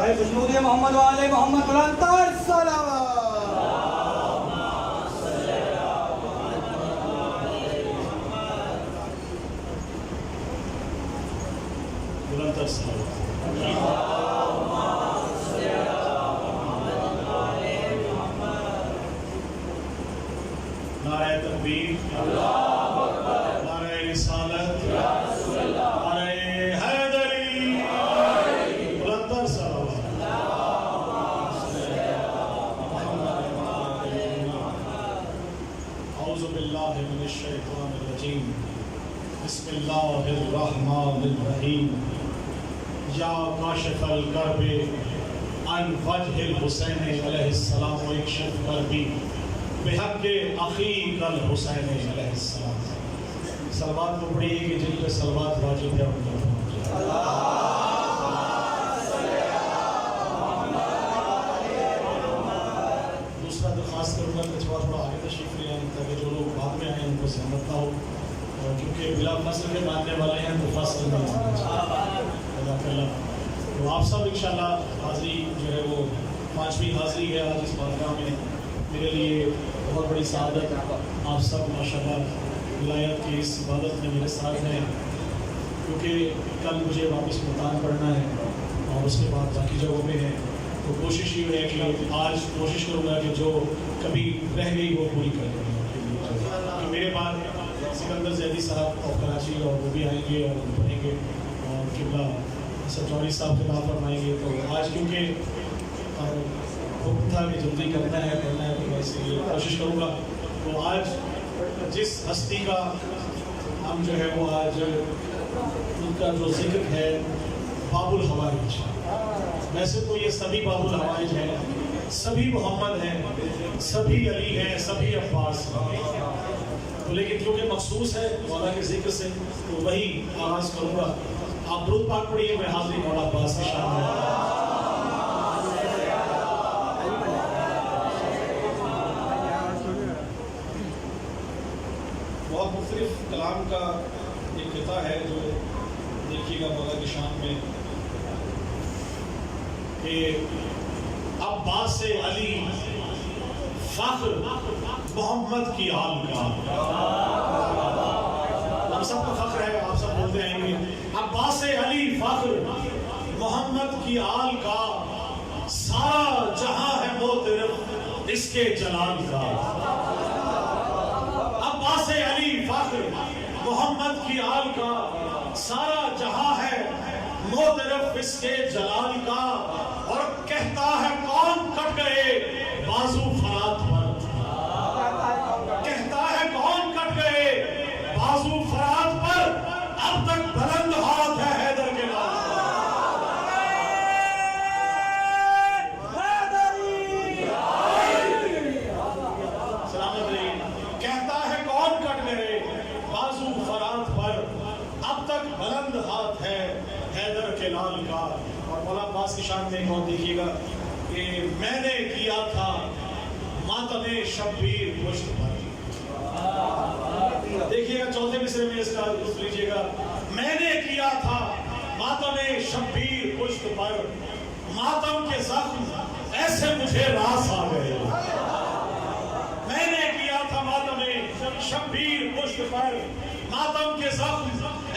खुशनूद मोहम्मद वाले मोहम्मद बुलंदतर सलावत। बुलंदतर सलावत। नारे तकबीर, नारे रिसालत, नारे हैदरी, बुलंदतर सलावत। औज़ु बिल्लाहि मिनश शैतानिर रजीम, बिस्मिल्लाहिर रहमानिर रहीम। या काशिफल कर्बे अन वजहिल हुसैन अलैहिस्सलाम इक्शिफ कर्बी बिहक़्क़े अख़ीकल हुसैन अलैहिस्सलाम। सलवात को पढ़िए कि जिन पे सलवात वाजिब है उन पर दूसरा दरख्वास्त करूँगा कि थोड़ा आगे तशरीफ़ ले आएँ ताकि जो लोग बाद में आए उनको सहमत ना हो, क्योंकि बिला फसल के मानने वाले हैं तो फसल नहीं मानना चाहिए। तो आप सब इंशाल्लाह हाज़री जो है वो 5वीं हाज़री है आज इस बारगाह में। मेरे लिए बहुत बड़ी सआदत आप सब माशाल्लाह विलायत की इस इबादत में मेरे साथ हैं, क्योंकि कल मुझे वापस मुल्तान पढ़ना है और उसके बाद बाकी जगहों पे है। तो कोशिश ये है कि आज कोशिश करूँगा कि जो कभी रह गई वो पूरी कर दूँगा। तो मेरे बाद सिकंदर जैदी साहब और कराची और वो भी आएंगे और पढ़ेंगे और किबला सचौरी साहब खिताब फरमाएंगे। तो आज क्योंकि हुक्म था कि जल्दी करना है पढ़ना है, तो मैं इसलिए कोशिश करूँगा। तो आज जिस हस्ती का हम जो है वो आज उनका जो जिक्र है बाबुल हवाइज, वैसे तो ये सभी बाबुल हवाइज हैं, सभी मोहम्मद हैं, सभी अली हैं, सभी अब्बास हैं, तो लेकिन क्योंकि मखसूस है मौला के जिक्र से तो वही आगाज़ करूँगा। आप दुरूद पाक पढ़िए, मैं हाज़िर मौला अब्बास की शान में। बहुत मुख्तलिफ कलाम का एक किता है जो देखिएगा मौला की शान में कि अब्बास से अली फ़ख्र मोहम्मद की आल का। हम सबको फ़ख्र है, आप सब बोलते आएंगे अब्बास से अली फ़ख्र मोहम्मद की आल का, सारा जहां है मोतरफ इसके जलाल का। अब्बास से अली फ़ख्र मोहम्मद की आल का, सारा जहां है मोतरफ इसके जलाल का। और कहता है कौन कट गए बाजू फरात पर, कहता है कौन कट गए बाजू फरात पर, अब तक बुलंद हाथ है हैदर के नाम। सलामत रहिए। कहता है कौन कट गए बाजू फरात पर, अब तक बुलंद हाथ है हैदर के लाल का। और मौला अब्बास की शान में कौन देखिएगा कि मैंने किया था मातमे शब्बीर पुष्ट पर। देखिएगा चौथे मिसरे में इसका लुत्फ लीजिएगा। मैंने किया था मातमे शब्बीर पुष्ट पर, मातम के जख्म ऐसे मुझे रास आ गए। मैंने किया था मातमे शब्बीर पुष्ट पर, मातम के जख्म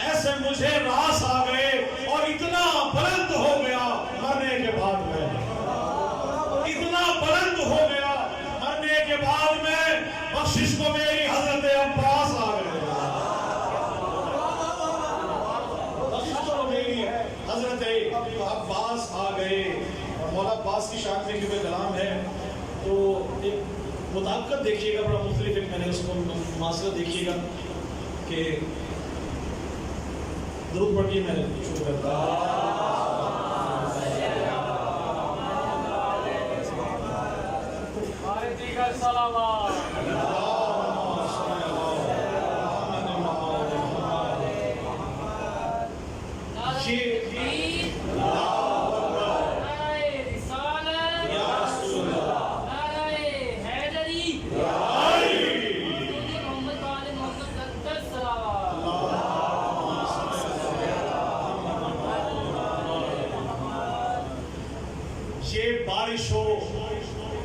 ऐसे मुझे रास आ गए। और इतना बुलंद हो गया मरने के बाद में, इतना बुलंद हो गया मरने के बाद में, बख्शिश को मेरी हजरत अब्बास आ गए। बख्शिश को मेरी है हजरत अब्बास आ गए। और मौला अब्बास की शान में क्योंकि कलाम है तो एक मुताबिकत देखिएगा, बड़ा मुख्तलिफ एक मैंने उसको मासला देखिएगा कि दुरूद पढ़ के मैं शुरू करता हूँ।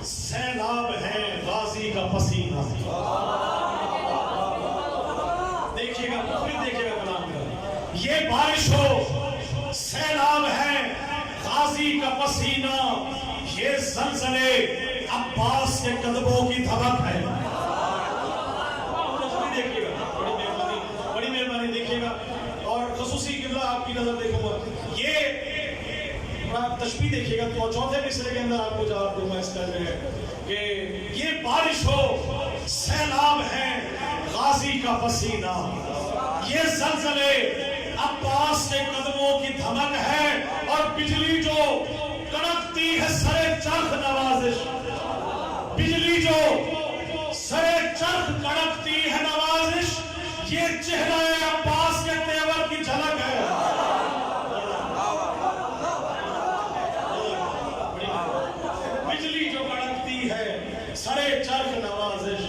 सैलाब है गाजी का पसीना। देखिएगा, फिर देखिएगा कलाम का। ये बारिश हो सैलाब है गाजी का पसीना, ये ज़लज़ले अब्बास के कदमों की धमक है। बड़ी मेहरबानी देखिएगा। और खसूसी किबला आपकी नजर देखूंगा, ये तशबीह देखिएगा। तो चौथे मिसरे के अंदर आपको जवाब दूंगा इसका जो है कि ये बारिश हो सैलाब है गाजी का पसीना, ये ज़लज़ले अब्बास के कदमों की धमक है, और बिजली जो कड़कती है सरे चरख नवाजिश, बिजली जो सरे चरख कड़कती है नवाजिश, ये चेहरा अब्बास के तेवर की झलक है। बिजली जो कड़कती है सरे चरख नवाजिश,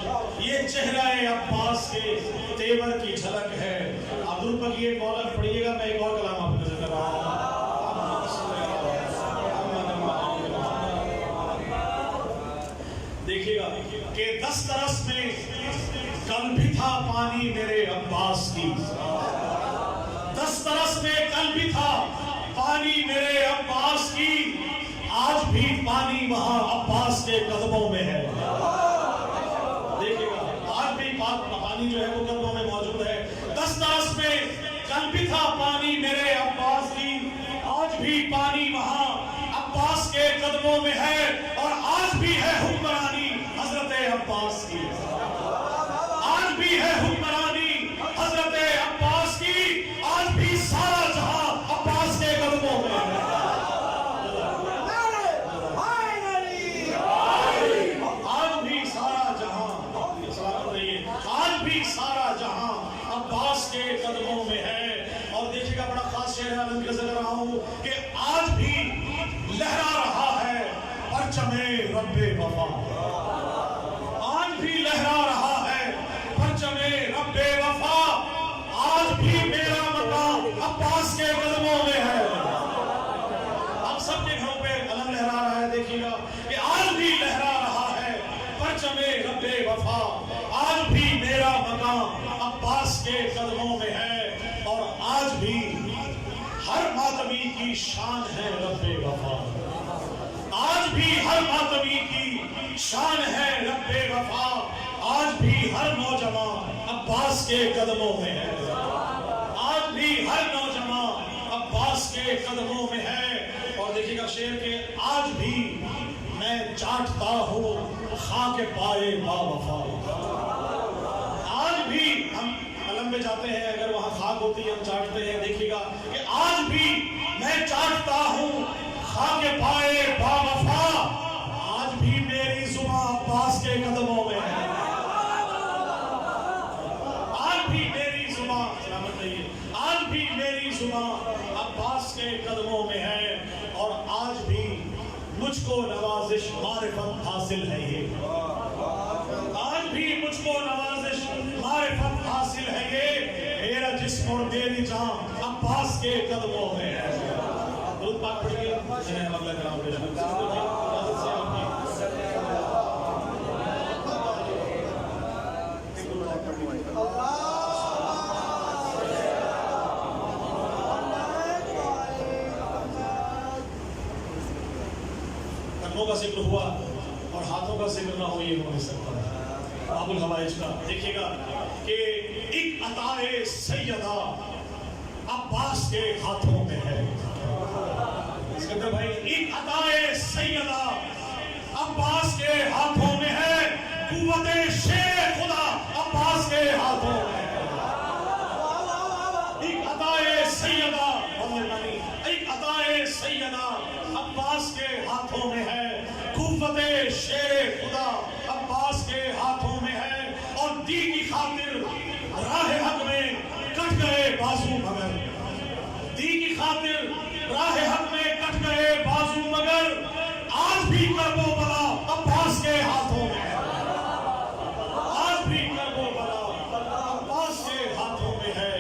ये चेहरा अब्बास के तेवर की झलक है। अब्दुल पर ये एक और पढ़िएगा, मैं एक और कलाम आपको नजर कर रहा हूँ। देखिएगा कि 10 तरस में कल भी था पानी मेरे अब्बास की, 10 तरस में कल भी था पानी मेरे अब्बास की, आज भी पानी वहां अब्बास के कदमों में है। देखिएगा, आज भी पानी जो है वो कदमों में मौजूद है। 10 तरस में कल भी था पानी मेरे अब्बास की, आज भी पानी वहां अब्बास के कदमों में है, और आज भी है हुक्मरानी हजरत अब्बास की, आज भी है हुक्मरानी हजरत अब्बास की, आज भी सारा जहां अब्बास के कदमों में है। आज भी सारा जहां, आज भी सारा जहां अब्बास के कदमों में है। और देखिएगा, बड़ा खास शेर है, आलम के कर रहा हूं कि आज भी लहरा रहा है परचमे रब्बे वफा, आज भी लहरा रहा है परचमे रब्बे वफा, आज भी मेरा मकाम अब्बास के कदमों में है। आप सबके घरों पे अलम लहरा रहा है। देखिएगा कि आज भी लहरा रहा है परचमे रब्बे वफा, आज भी मेरा मकाम अब्बास के कदमों में है, और आज भी हर मातमी की शान है रब्बे वफा, आज भी हर मातमी की शान है रब्बे वफा, आज भी हर नौजवान अब्बास के कदमों में है, आज भी हर नौजवान अब्बास के कदमों में है। और देखिएगा शेर के, आज भी मैं चाटता हूँ खाके पाए बावफा, आज भी हम कलम में जाते हैं, अगर वहां खाक होती है हम चाटते हैं। देखिएगा कि आज भी मैं चाटता हूँ खाके पाए बावफा, आज भी मेरी जुबान अब्बास के कदमों में है, आज भी मेरी जुबान, सलामत रहिए, आज भी मेरी जुबान अब्बास के कदमों में है, और आज भी मुझको नवाजिश मारिफत हासिल है। ये आज भी मुझको नवाजिश मारिफत हासिल है, ये मेरा जिस्म और मेरी जान अब्बास के कदमों में है। दूध पाक पढ़िए, जिन्हें अगला कलाम पेश करते का जिक्र हुआ और हाथों का जिक्र ना हो, ये हो नहीं सकता। बाबुल हवाइज का देखिएगा कि एक अताए सैयदा अब्बास के हाथों में है। सिकंदर भाई, एक अताए सैयदा अब्बास के हाथों में है, कुव्वते शेर खुदा अब्बास के हाथों में है। एक अताए सैयदा, एक अताए सैयदा अब्बास के हाथों में है, कुव्वते शेर खुदा अब्बास के हाथों में है, और दीन की खातिर राह हक में कट गए बाजू मगर, दीन की खातिर राह हक में कट गए बाजू मगर, आज भी करबो बला अब्बास के हाथों में है, आज भी करबो बला अब्बास के हाथों में है,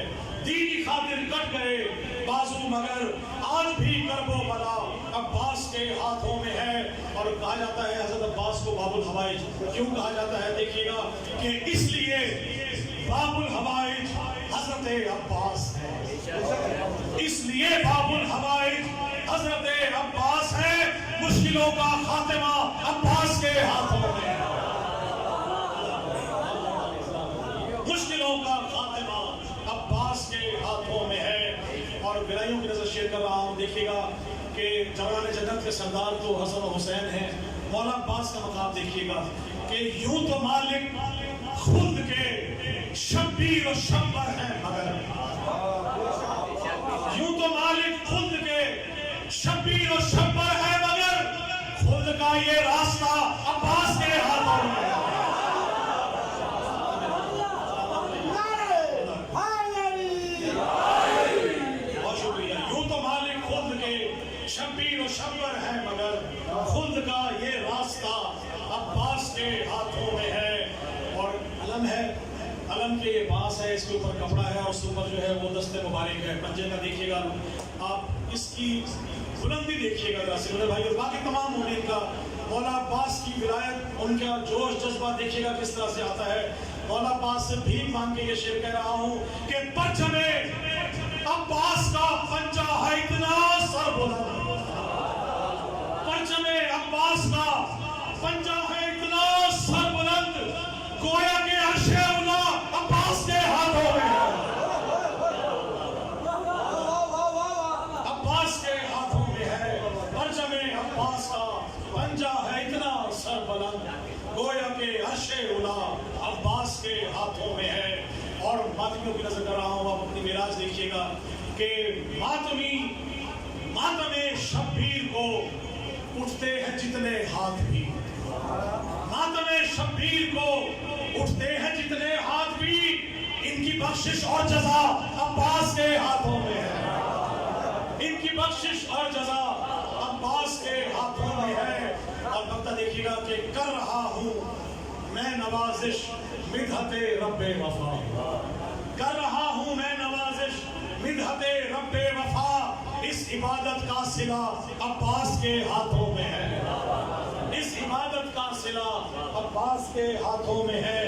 दीन की खातिर कट गए बाजू मगर, आज भी करबो बला अब्बास के हाथों में है। और कहा जाता है हजरत अब्बास को हवाइज क्यों कहा जाता है? देखिएगा कि इसलिए बाबुल हवाइज हजरत अब्बास है, इसलिए बाबुल हवाइज हजरत अब्बास है। मुश्किलों का खात्मा अब्बास के हाथों में है, मुश्किलों का खात्मा अब्बास के हाथों में है। और बिराइयों की नजर शेयर कर रहा हूँ। देखिएगा कि जवान जन्नत के सरदार तो हसन और हुसैन हैं। मौला अब्बास का मकाम देखिएगा कि यूं तो मालिक खुद के शब्बीर और शब्बर हैं, मगर यूं तो मालिक खुद के शब्बीर और शब्बर है, मगर खुद का ये रास्ता अब्बास के हाथों में है। शब्बीर और शब्बर है, मगर खुद का ये रास्ता अब्बास के हाथों में है। और अलम है, अलम के ये बांस है, इसके ऊपर कपड़ा है और उसके ऊपर जो है वो दस्ते मुबारक है पंजे का। देखिएगा आप इसकी बुलंदी देखिएगा जरा से मेरे भाई, और बाकी तमाम मोमिन का मौला अब्बास की विलायत, उनका जोश जज्बा देखिएगा किस तरह से आता है। मौला अब्बास से भीख मांग के ये शेर कह रहा हूँ कि परचमे अब्बास का पंजा है इतना सरबुलंद, परचमे अब्बास का पंजा है इतना सरबुलंद, गोया के अर्शे उला अब्बास के हाथों में है, अब्बास के हाथों में है। परचमे अब्बास का पंजा है इतना सरबुलंद, गोया के अर्शे उला अब्बास के हाथों में है। और मातमियों की नजर कर रहा हूँ, आप अपनी मिराज देखिएगा कि मातमी मातमे शब्बीर को उठते हैं जितने हाथ भी, मातमे शब्बीर को उठते हैं जितने हाथ भी, इनकी बख्शिश और जज़ा अब्बास के हाथों में है, इनकी बख्शिश और जज़ा अब्बास के हाथों में है। और बता देखिएगा कि कर रहा हूँ मैं नवाजिश मिदहते रब्बे वफा, कर रहा हूँ मैं नवाजिश मिदहते रब्बे वफा, इस इबादत का सिला अब्बास के हाथों में है, इस इबादत का सिला अब्बास के हाथों में है।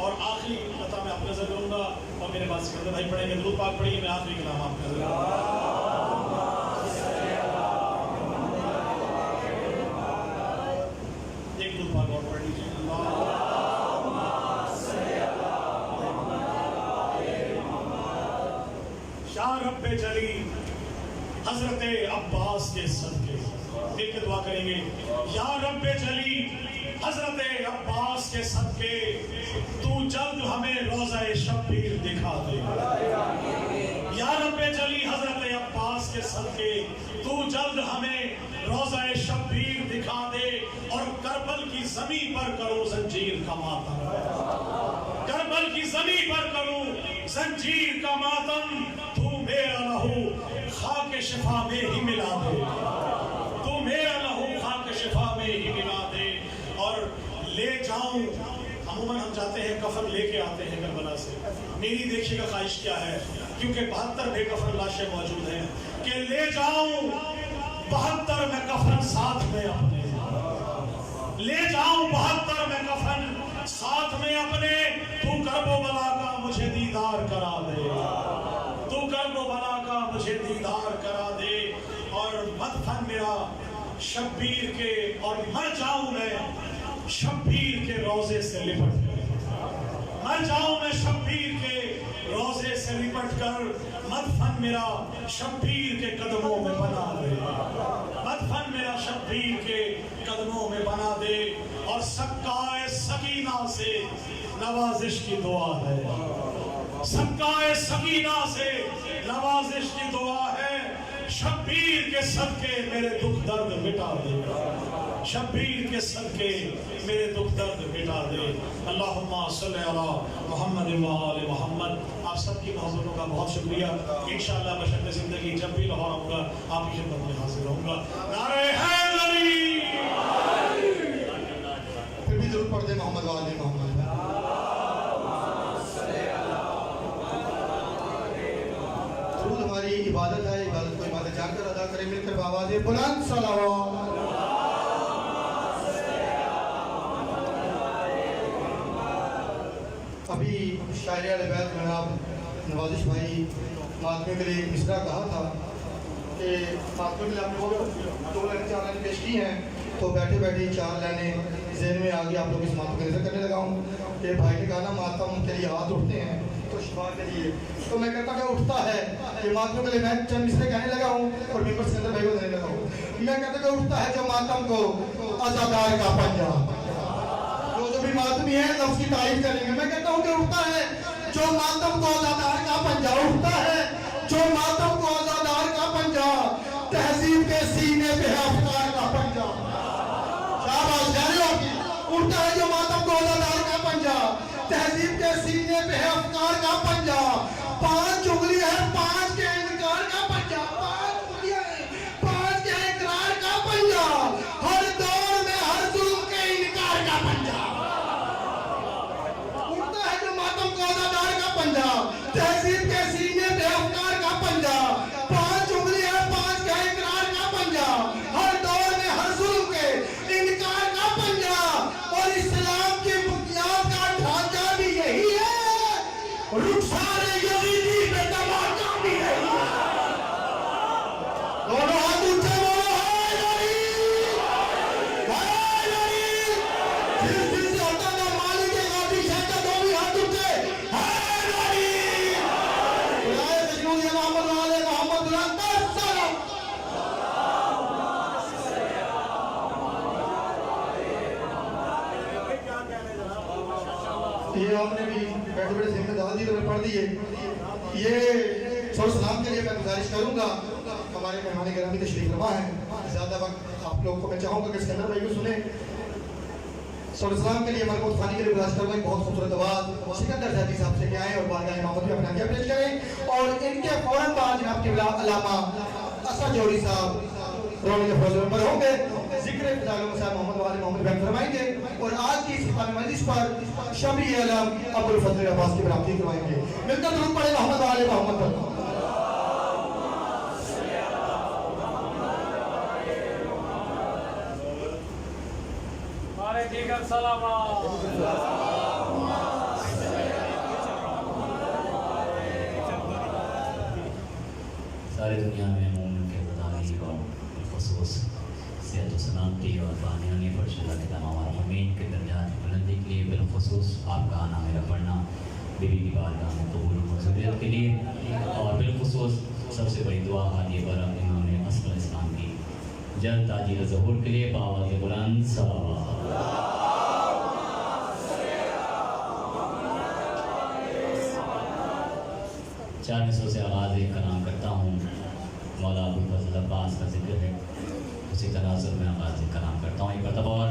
और आखिरी कथा मैं आपको नजर करूंगा और मेरे पास सिकंदर भाई पढ़ेंगे, दुरूद पाक पढ़िए, मैं आखिरी कलाम आपको नजर करूंगा। एक दुरूद पाक और पढ़ लीजिए। या रब्बे जली हजरत अब्बास के सदके, देख के दुआ करेंगे। या रब्बे जली हजरत अब्बास के सदके, तू जल्द हमें रोज़ा शब्बीर दिखा दे। या रब्बे जली हजरत अब्बास के सदके, तू जल्द हमें रोज़ा शब्बीर दिखा दे। और करबल की ज़मीं पर करो जंजीर का मातम, करबल की ज़मीं पर करो जंजीर का मातम, तू मेरा लहू खाक शिफा में ही मिला दे, तू मेरा लहू खाक शिफा में ही मिला दे। और ले जाऊं, अमूमन हम जाते हैं कफन लेके आते हैं करबला से, मेरी देखिएगा ख्वाहिश क्या है, क्योंकि 72 बेकफन लाशें मौजूद हैं, कि ले जाऊं 72 में कफन साथ में अपने, ले जाऊं 72 में कफन साथ में अपने, तू करबो बला का मुझे दीदार करा दे, तू करबो बला का मुझे दीदार करा दे। और मदफन मेरा शब्बीर के, और मर जाऊं मैं शब्बीर के रोजे से लिपट कर, मर जाऊं मैं शब्बीर के रोजे से लिपट कर, मदफन मेरा शब्बीर के कदमों में बना दे, मदफन मेरा शब्बीर के कदमों में बना दे। और सक्काए सकीना से नवाजिश की दुआ है, सक्काए सकीना से नवाजिश की दुआ है, शब्बीर के सदके मेरे दुख दर्द मिटा दे, शब्बीर के सदके मेरे दुख दर्द मिटा दे। अल्लाहुम्मा सल्ली अला मुहम्मद व आले मुहम्मद। आप सबकी मोहब्बतों का बहुत शुक्रिया। इंशाअल्लाह बशर्ते ज़िंदगी जब भी लाहौर आऊँगा आपकी खिदमत में हाजिर रहूँगा। नारे हैदरी, फिर भी जरूर पढ़ दे मोहम्मद व आले मोहम्मद। हमारी इबादत है, इबादत को इबादत जानकर अदा करें, मिलकर बाबा बुलंद सलावत। अभी शायर अलबैत जनाब नवाजिश भाई मातमे के लिए मिसरा कहा था कि मातमे के लिए आप लोग 2 लाइनें 4 लाइनें पेश की हैं, तो बैठे बैठे 4 लाइनें जहन में आ गई। आप लोग इस मातम का नजर करने लगा हूँ कि भाई ने कहा ना मातम के लिए हाथ उठते हैं तो शिफा के लिए, तो मैं कहता क्या उठता है कि मातम के लिए मैं चंद मिसरे कहने लगा हूँ और मेंबर सिकंदर भाई को देने लगा हूँ। मैं कहता क्या उठता है जो मातम को आजादार का पंजा, जो भी मातमी है लफ्ज़ की तारीफ करेंगे। मैं कहता हूँ कि उठता है जो मातम को आजादार का पंजा, उठता है जो मातम को आजादार का पंजा, तहजीब के सीने पे है अफकार का पंजा। शाबाश जानियो, उठता है जो मातम को आजादार का पंजा, तहजीब के सीने पे है अफकार का पंजा। 5 उंगली है 5 के इनकार का पंजा, 5 उंगलियां हैं 5 के इकरार का पंजा, हर दौर में हर जुल्म के इनकार का पंजा। उठता है जो मातम को आजादार का पंजा, तहजीब के सीने पे अफकार का पंजा, 5 उंगली है 5 के इकरार का पंजा, हर दौर में हर जुल्म के इनकार का पंजा। और इस्लाम की बुनियाद का ढांचा भी यही है, रुखसारे यजीदी पे तमाचा भी यही है। दोनों हाथ ऊंचे बोलो हाय अली, हाय अली। जिस दिल से होता था मालिक के गादी शहदा, दो भी हाथ ऊंचे हाय अली। खुदाए तशरीफ या मोहम्मद वाले मोहम्मद बुलंद सलाम। ये आपने भी बैठे बैठे जिम्मे डाल दी तो मैं पढ़ दिए। ये सलाम के लिए मैं गुजारिश करूंगा, हमारे मेहमान गिरामी तशरीफ फरमा है, ज़्यादा वक्त आप लोगों को मैं चाहूँगा कि सिकंदर भाई को सुने। सलाम के लिए मरकूत खानी के लिए गुजारिश करूंगा, एक बहुत खूबसूरत आवाज़ सिकंदर ज़ाती साहब से क्या है और बारगाह इमामत में अपना क्या पेश करें। और इनके फौरन बाद जनाब के अल्लामा असद जोहरी साहब रोने के फौज में होंगे, जिक्र मोहम्मद वाले मोहम्मद बैन फरमाएंगे और आज की इस मजलिस पर शबी आलम अब्दुल फजल अब्बास की बरामदी करवाएंगे। मिलकर दुरूद पढ़े मोहम्मद वाले मोहम्मद पर। सारी दुनिया में मोमिन के खुदाई और ख़ुसूस सेहत सलामती और बानियानी फर्शल्ला के तमाम अमीन के दर्जात बुलंदी के लिए बिलखुसूस आपका आना मेरा पढ़ना बीवी की बारगाह में कबूल मंजूरियत के लिए, और बिलखुसूस सबसे बड़ी दुआ हादी बरम इमाम असफ़ल इस्लाम की जल्द ताजील ज़हूर के लिए बावाज़ बुलंद सलावत। 4 मिसरों से आगाज़ एक कलाम करता हूँ। मौला अबुल फज़ल अब्बास का जिक्र है, उसी तनाज़ुर में आगाज़ एक कलाम करता हूँ। एक मरतबा और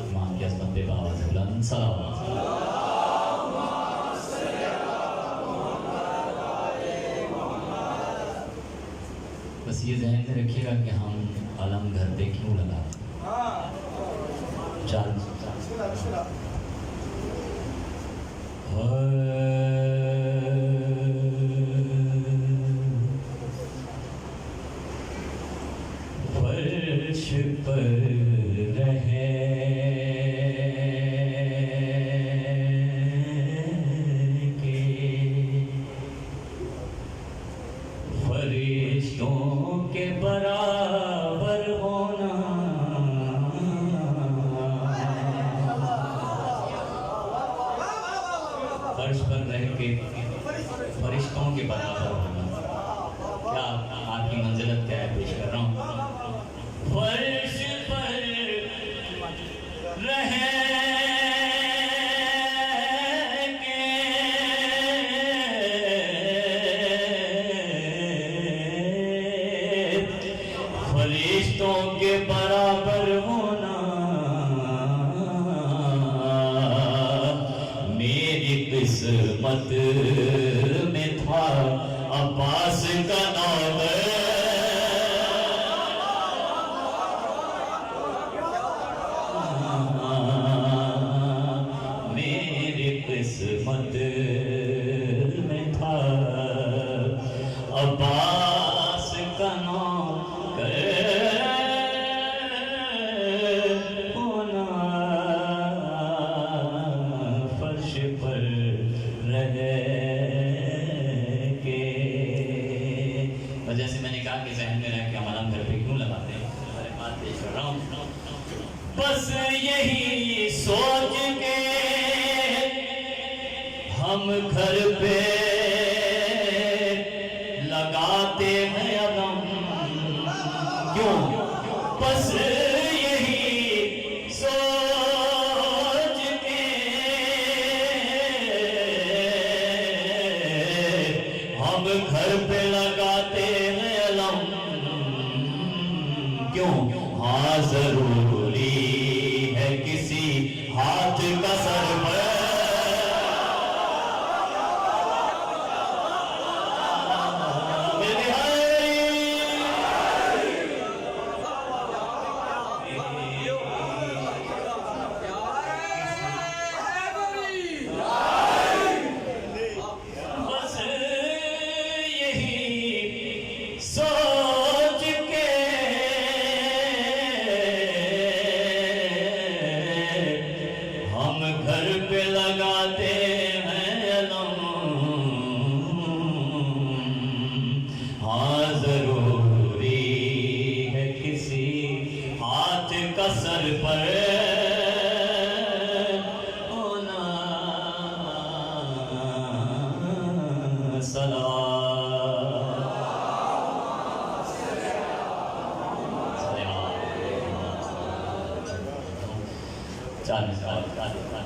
इमाम की अज़मत पे बावाज़ बुलंद सलावत। बस ये ज़हन में रखिएगा कि हम अलम घर पे क्यों लगाते हैं। 4 फर्श पर रहे के फरिश्तों के बराबर होना, फर्श पर रह के फरिश्तों के बराबर होना। क्या आपकी मंजिलत क्या है पेश कर रहा हूँ। फर्श पर रह के फरिश्तों के बराबर होना, मेरी किस्मत में था अब्बास का नाम। मेरी किस्मत में था अब्बास का नाम होना। फर्श पर घर पे लगाते हैं अलम, क्यों? हाँ जरूरी है किसी हाथ का सर पर। सर पर होना चार मिसाल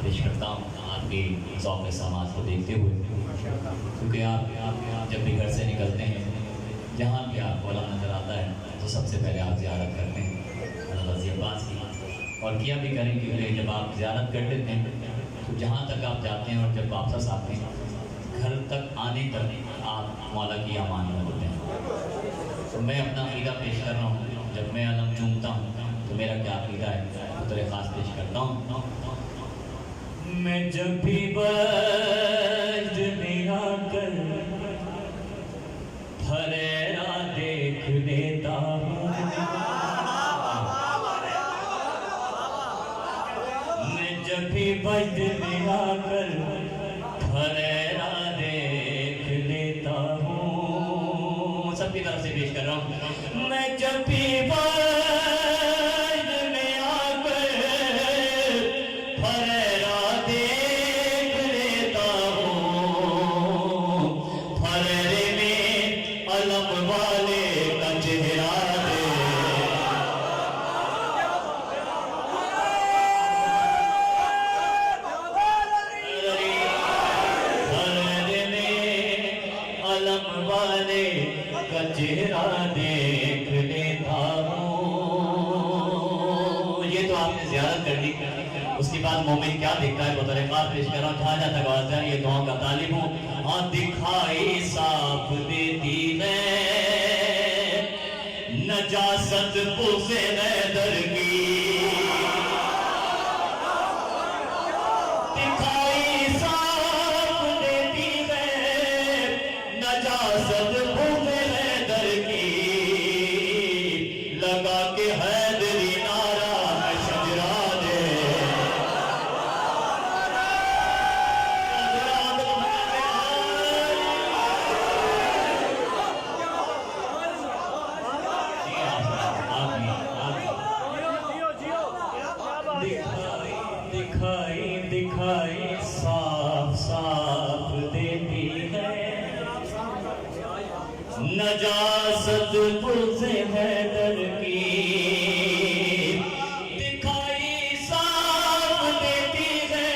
पेश करता हूँ आपकी ज़ौक़ समाज को देखते हुए, क्योंकि आप जब भी घर से निकलते हैं, जहाँ भी आपको अल्लाह नज़र आता है तो सबसे पहले आप ज़ियारत करते हैं अब्बास की, और किया भी करें, क्योंकि जब आप ज़ियारत कर लेते हैं तो जहाँ तक आप जाते हैं और जब वापस आते हैं घर तक आने तक आप मौला की अमान में होते हैं। तो मैं अपना अक़ीदा पेश कर रहा हूँ, जब मैं अलम चूमता हूँ तो मेरा क्या अक़ीदा है तो तेरे ख़ास पेश करता हूँ। मैं जब भी बर्द में आकर फरेरा देख लेता हूँ, मैं जब भी बर्द में आकर फरेरा देख लेता हूँ। सबकी तरफ से पेश कर रहा हूँ। मैं जब भी चेहरा देख लेता हूँ। ये तो आपने ज़ियारत कर ली, उसके बाद मोमिन क्या देखता है बतौर ख़ास पेश कर रहा हूँ। जहाँ तक आवाज़ है ये दुआ का तालिब हूँ। हाँ दिखाई साफ देती है नजासत पुज़े नैदर की, दिखाई साफ देती है नजासत पुज़े नैदर की, लगा के हैदरी नारा शजरा दे, दिखाई दिखाई साफ साफ देती है नजासत पुज़े हैदर की, दिखाई साफ देती है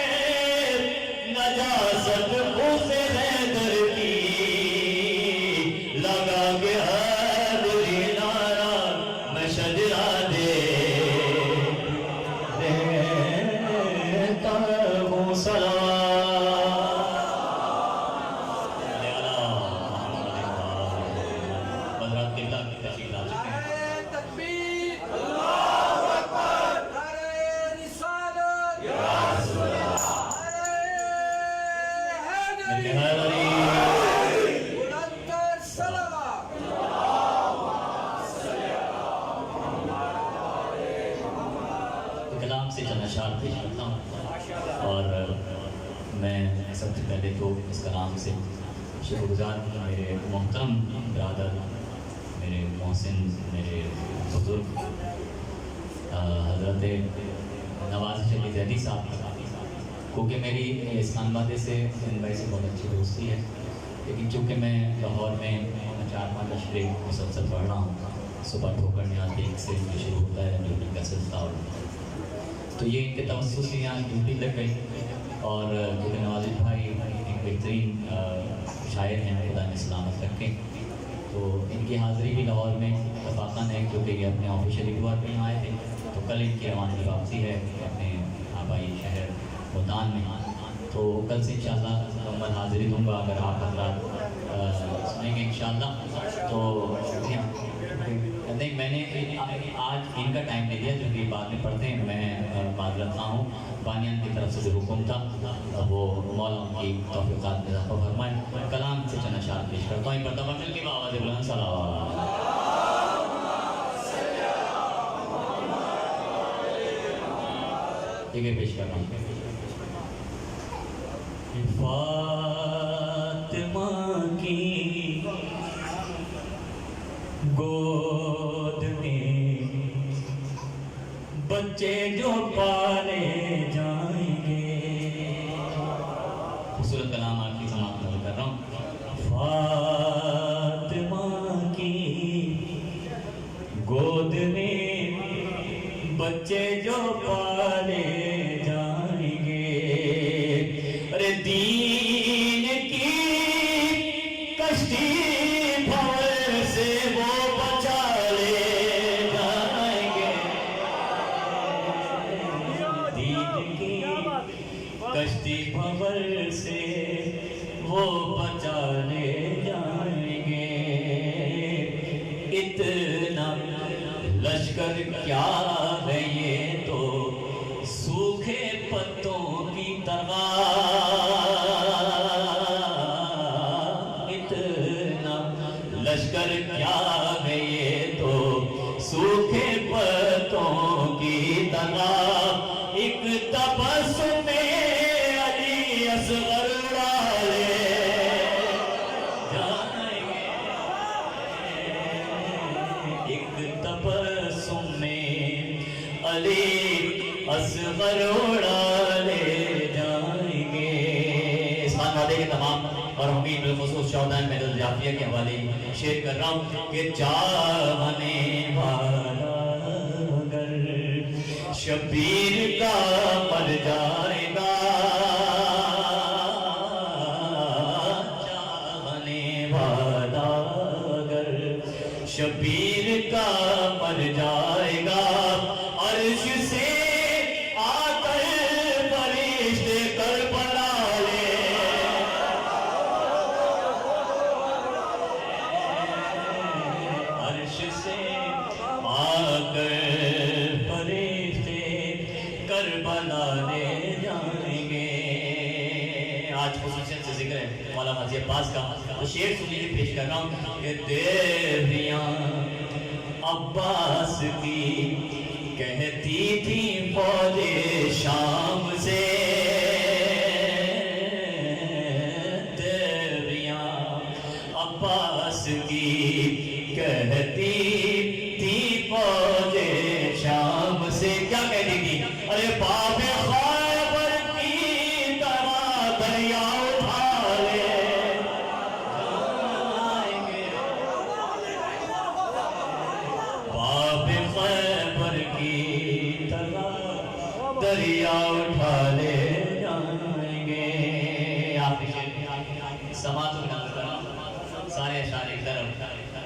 नजासत पुज़े हैदर की, लगा के हैदरी नारा मैं शजरा देता हूँ सलाम। कलाम से चंद अशार पेश करता हूँ, और मैं सबसे पहले तो इस कलाम से शुक्रगुज़ार मेरे मोहतरम ब्रादर, मेरे मोहसिन, मेरे बुज़ुर्ग हज़रत नवाज़ शरीफ जैदी साहब, क्योंकि मेरी इस खानवादे से इन भाई से बहुत अच्छी दोस्ती है, लेकिन चूँकि मैं लाहौर में 4-5 अशरे मुसलसल पढ़ रहा हूँ, सुबह ठोकर न्याज एक से शुरू होता है ड्यूटी का सिलसिला, तो ये इनके तवस्सुस से यहाँ ड्यूटी लग गई, और क्योंकि नवाजिश भाई एक बेहतरीन शायर हैं, खुदा ने सलामत रखें, तो इनकी हाज़िरी भी लाहौर में इत्तफ़ाक़न है क्योंकि ये अपने ऑफिशियली टूर पे यहाँ आए थे। तो कल इनकी रवानगी वापसी है अपने आबाई शहर मुल्तान में, तो कल से इंशाअल्लाह मुकम्मल हाज़िरी दूँगा अगर आप हज़रात सुनेंगे इंशाअल्लाह। तो नहीं, मैंने आज इनका टाइम ले लिया क्योंकि बाद में पढ़ते हैं, मैं माज़रत ख़्वाह हूँ। बानियान की तरफ से जो हुक्म था वो मौला उनकी तौफ़ीक़ात में इज़ाफ़ा फरमाए। कलाम से चंद अशआर पेश करता हूँ, पढ़ता हूँ मिल के आवाज़ बुलंद सलावत ठीक है, पेश कर रहा हूँ। फातिमा की गोद में बच्चे जो पाले जाएंगे, खूबसूरत कलाम आपकी समाप्त कर रहा हूँ। फातिमा की गोद में बच्चे जो पाले जाएंगे, अरे दीन की कश्ती भंवर से वो बचा ले जाएंगे, दीन की कश्ती भंवर से वो बचा ले जाएंगे। इतना लश्कर क्या है ये तो सूखे पत्तों की तरह, इतना लश्कर क्या है ये तो सूखे पत्तों की तरह। एक तबस्सुम में अली असगर उड़ा ले जाएंगे, एक तबस्सुम में अली असगर उड़ा ले जाएंगे। इस खान वादे के तमाम और उम्मीद बिलखुसूस शौदान मेडल जाफिया के हवाले शेयर कर रहा हूँ कि चाहने वाला अगर शबीर का मर जाएगा, चाहने वाला अगर शबीर का मर जाएगा, अर्श से आकर फरिश्ते करबला ले, अर्श से आकर फरिश्ते करबला ले जाएंगे। आज खुसूसियत से जिक्र है मौला गाज़ी अब्बास का, तो शेर सुनिए पेश कर रहा हूँ कि देवियाँ अब्बास की कहती थी फौजे शाम से, देवियाँ अब्बास की कहती थी फौजे शाम से। क्या कहती थी? अरे बाबे खैबर की तरह दरिया उठा ले जाएंगे, बाबे खैबर की तरह दरिया उठा ले जाएंगे। समाज सारे अशार एक तरफ,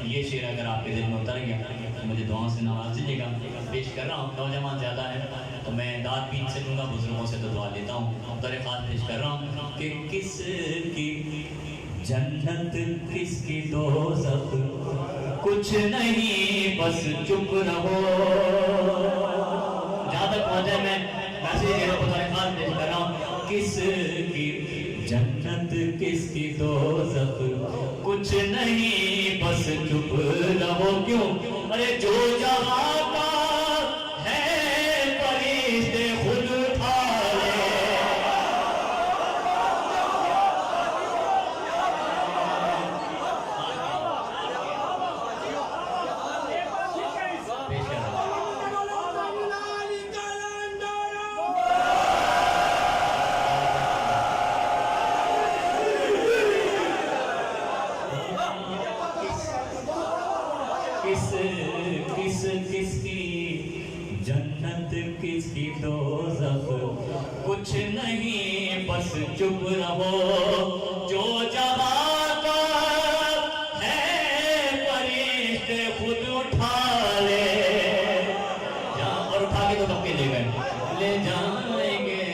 ये शेर अगर आपके दिल में उतर गया तो मुझे दुआओं से नवाज दीजिएगा। पेश कर रहा हूँ, नौजवान ज़्यादा है तो मैं दाद भी इनसे लूँगा, बुजुर्गों से तो दुआ लेता हूँ। दर खास पेश कर रहा हूँ कि किसकी जन्नत किसकी दोज़ख कुछ नहीं बस चुप रहो। जहाँ तक पहुँचे मैं मैसेज दे रहा हूँ, दर खास पेश कर रहा हूँ। किसकी जन्नत किसकी दोज़ख कुछ नहीं बस चुप रहो। क्यों? अरे जो जहाँ का है फरिश्ते खुद उठा ले, किसकी नहीं बस चुप रहो, जो जहां का है फरिश्ते खुद उठा ले और उठा के तो सबके ले गए, ले जाएंगे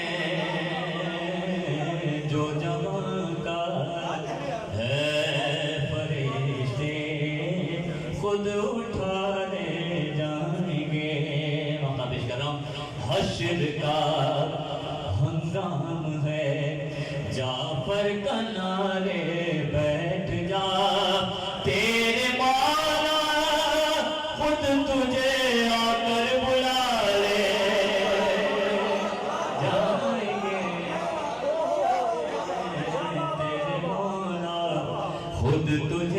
जो जहां का है फरिश्ते खुद उठा ले जाएंगे। मौका पेश कर रहा हूँ। हश्र का हंगाम है, जाफर किनारे बैठ जा, तेरे मौला खुद तुझे आकर बुला ले जाएंगे, तेरे मौला खुद तुझे